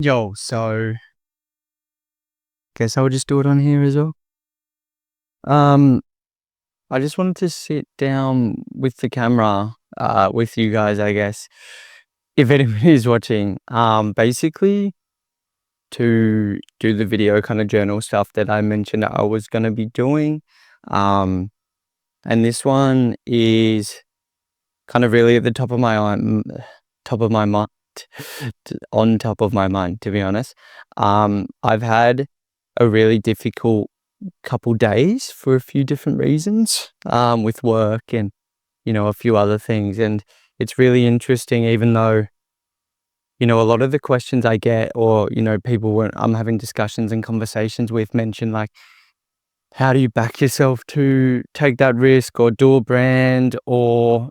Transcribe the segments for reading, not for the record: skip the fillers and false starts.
Yo, so guess I'll just do it on here as well. Um, I just wanted to sit down with the camera, with you guys, I guess, if anybody is watching. Basically to do the video kind of journal stuff that I mentioned I was gonna be doing. Um, and this one is kind of really at the top of my top of my mind, on top of my mind, to be honest. I've had a really difficult couple days for a few different reasons, with work and, a few other things. And it's really interesting, even though, a lot of the questions I get or, people when I'm having discussions and conversations with mention like, how do you back yourself to take that risk or do a brand or,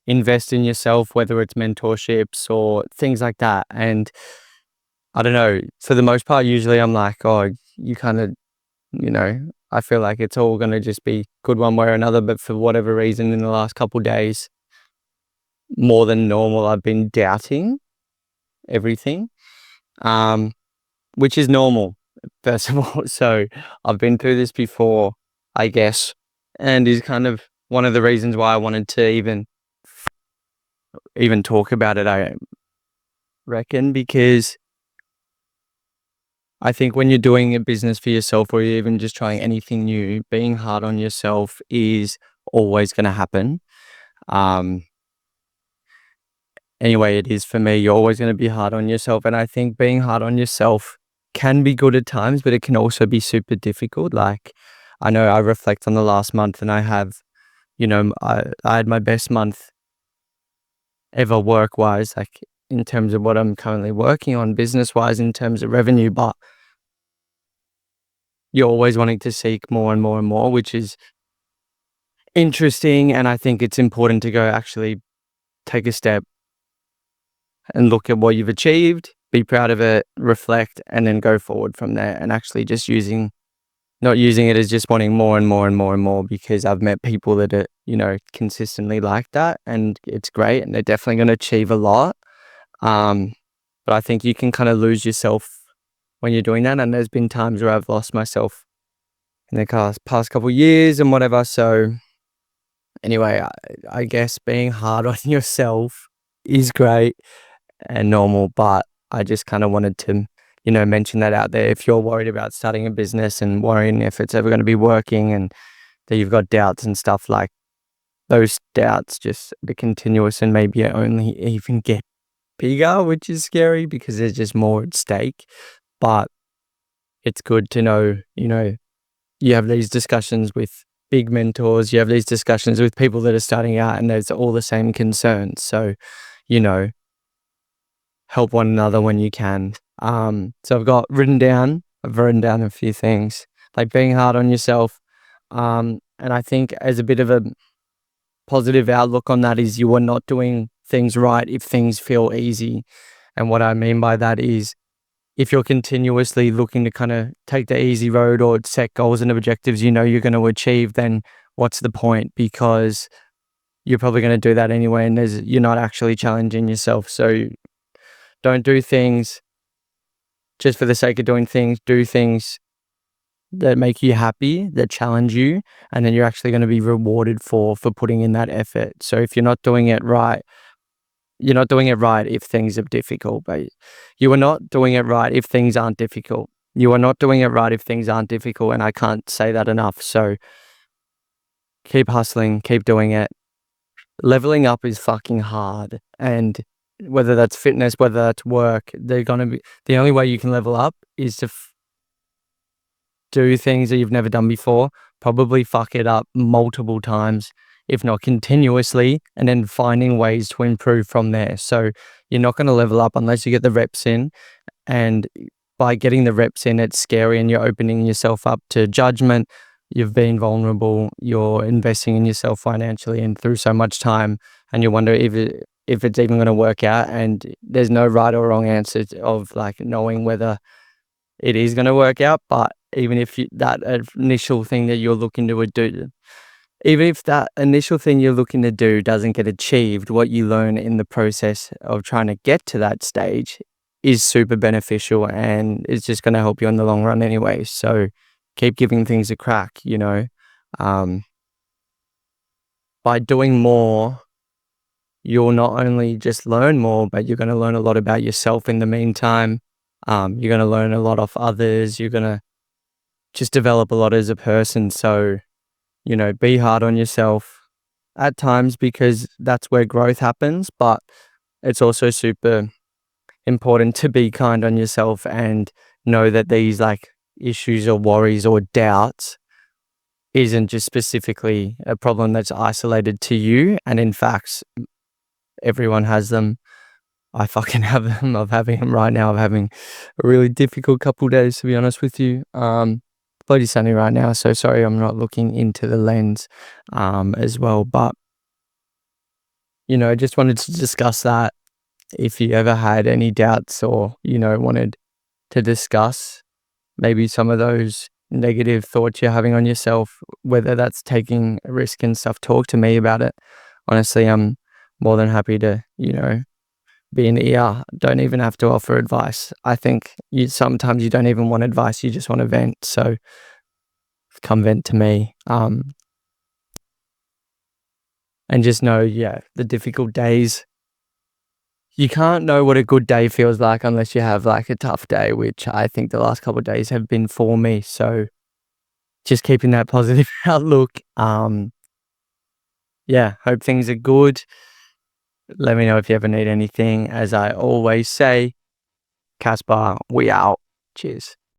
invest in yourself, whether it's mentorships or things like that. And I don't know, for the most part, usually I'm like, oh, you kind of, I feel like it's all going to just be good one way or another. But for whatever reason, in the last couple days, more than normal, I've been doubting everything, um, which is normal, first of all. So I've been through this before, I guess, and is kind of one of the reasons why I wanted to even talk about it, I reckon, because I think when you're doing a business for yourself or you're even just trying anything new, being hard on yourself is always going to happen. Um, anyway, it is for me. You're always going to be hard on yourself. And I think being hard on yourself can be good at times, but it can also be super difficult. Like, I know I reflect on the last month and I have, I had my best month ever work wise, like in terms of what I'm currently working on business wise, in terms of revenue, but you're always wanting to seek more and more and more, which is interesting. And I think it's important to go actually take a step and look at what you've achieved, be proud of it, reflect, and then go forward from there. And actually just not using it as just wanting more and more and more and more, because I've met people that are, consistently like that, and it's great. And they're definitely going to achieve a lot. But I think you can kind of lose yourself when you're doing that. And there's been times where I've lost myself in the past couple of years and whatever. So anyway, I guess being hard on yourself is great and normal, but I just kind of wanted to, mention that out there. If you're worried about starting a business and worrying if it's ever going to be working and that you've got doubts and stuff, like those doubts just are continuous and maybe only even get bigger, which is scary because there's just more at stake. But it's good to know, you have these discussions with big mentors, you have these discussions with people that are starting out and there's all the same concerns. So, help one another when you can. So I've written down a few things, like being hard on yourself. And I think as a bit of a positive outlook on that is you are not doing things right if things feel easy. And what I mean by that is if you're continuously looking to kind of take the easy road or set goals and objectives you're going to achieve, then what's the point? Because you're probably going to do that anyway, and you're not actually challenging yourself. So don't do things just for the sake of doing things. Do things that make you happy, that challenge you, and then you're actually going to be rewarded for putting in that effort. So if you're not doing it right, you're not doing it right if things are difficult, but you are not doing it right if things aren't difficult. You are not doing it right if things aren't difficult, and I can't say that enough. So keep hustling, keep doing it. Leveling up is fucking hard, and whether that's fitness, whether that's work, they're gonna be the only way you can level up is to do things that you've never done before, probably fuck it up multiple times, if not continuously, and then finding ways to improve from there. So you're not going to level up unless you get the reps in. And by getting the reps in, it's scary and you're opening yourself up to judgment. You've been vulnerable. You're investing in yourself financially and through so much time. And you wonder if it's even going to work out. And there's no right or wrong answer of like knowing whether it is going to work out. But even if that initial thing that you're looking to do, even if that initial thing you're looking to do doesn't get achieved, what you learn in the process of trying to get to that stage is super beneficial and it's just going to help you in the long run anyway. So keep giving things a crack, you know. By doing more, you'll not only just learn more, but you're going to learn a lot about yourself in the meantime. You're going to learn a lot off others. You're going to just develop a lot as a person. So, you know, be hard on yourself at times because that's where growth happens. But it's also super important to be kind on yourself and know that these like issues or worries or doubts isn't just specifically a problem that's isolated to you. And in fact, everyone has them. I fucking have them. I'm having them right now. I'm having a really difficult couple days, to be honest with you. Bloody sunny right now, so sorry I'm not looking into the lens as well. But, you know, just wanted to discuss that. If you ever had any doubts or, you know, wanted to discuss maybe some of those negative thoughts you're having on yourself, whether that's taking a risk and stuff, talk to me about it. Honestly, I'm more than happy to, you know, be an ear. Don't even have to offer advice. I think sometimes you don't even want advice, you just want to vent. So come vent to me. And just know, yeah, the difficult days, you can't know what a good day feels like unless you have like a tough day, which I think the last couple of days have been for me. So just keeping that positive outlook. Yeah, hope things are good. Let me know if you ever need anything. As I always say, Caspar, we out. Cheers.